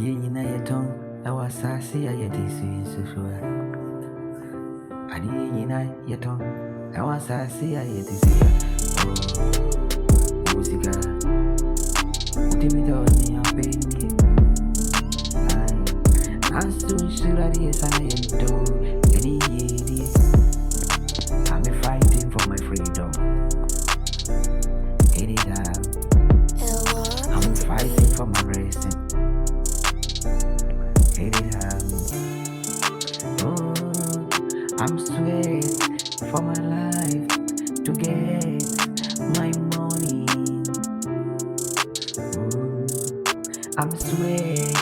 Adiyina yeton, awa sasi ya yedisi susua. Adiyina yeton, awa sasi ya yedisi. Oh, musica. Utimito ni apeni. Asu shirari sana yento. Any yedi. I'm fighting for my freedom. Anytime. I'm fighting for my blessing. Anytime. Oh, I'm sweating for my life to get my money. Oh, I'm sweating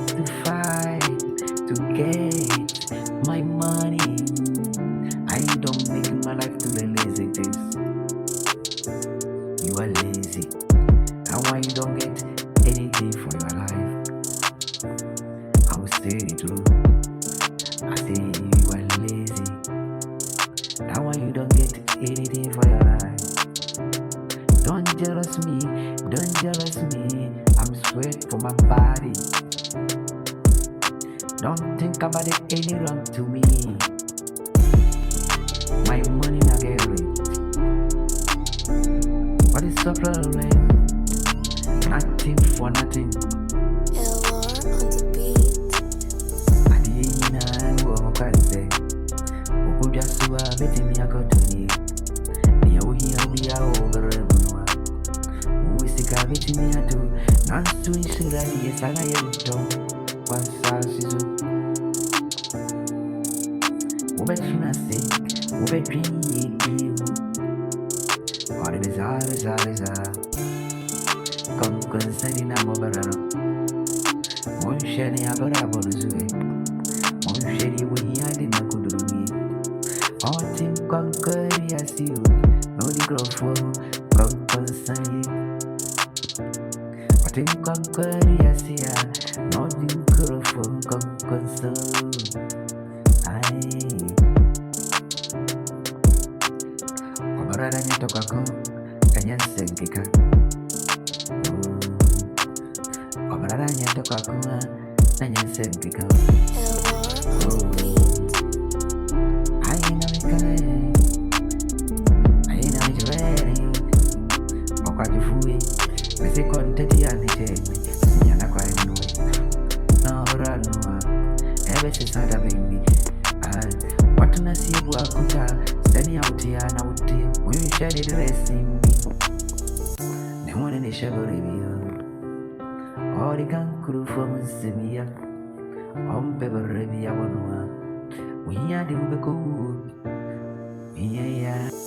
to fight to get my money. I don't make my life to the lazy days. You are lazy. And why you don't get anything for your life? I will say the truth. I say you are lazy. That's why you don't get anything for your life. Don't jealous me, don't jealous me. I'm sweat for my body. Don't think about it any wrong to me. My money not get rich. What is the problem? Nothing for nothing. On the beat. Adiyina uokaze. Ukuja suwa beti miyako tuni. Niya uhiya overemunwa. Uwisika beti miyatu. Nansu ishirali yesana yento. Wasasizu. Ubechina sick. Ubechini yikiu. Oreza. Concern na mobarano. Monsheni abara bonuzue. Monsheni wiyadi na kudurumi. Otim konkori asiu. No di grofo concern. Otim konkori asia. No di grofo concern. Ai. Obarada nyatoka ko. Kanya sengika. Obarada nyatoka kuma nanya sempika. On the beat. Aina michwere Okwajifuwe Mese konteti ya nitemi Sinyana kwa enue Na oranua Ebe sisada baby Watu nasibu wakuta Seni ya utia na utia Mwisha ni dresi mbi Nemone ni shaburi biyo Ori kankuru fo msimiya Ombebe rebi ya wanua Wiya di ubeko Wiya ya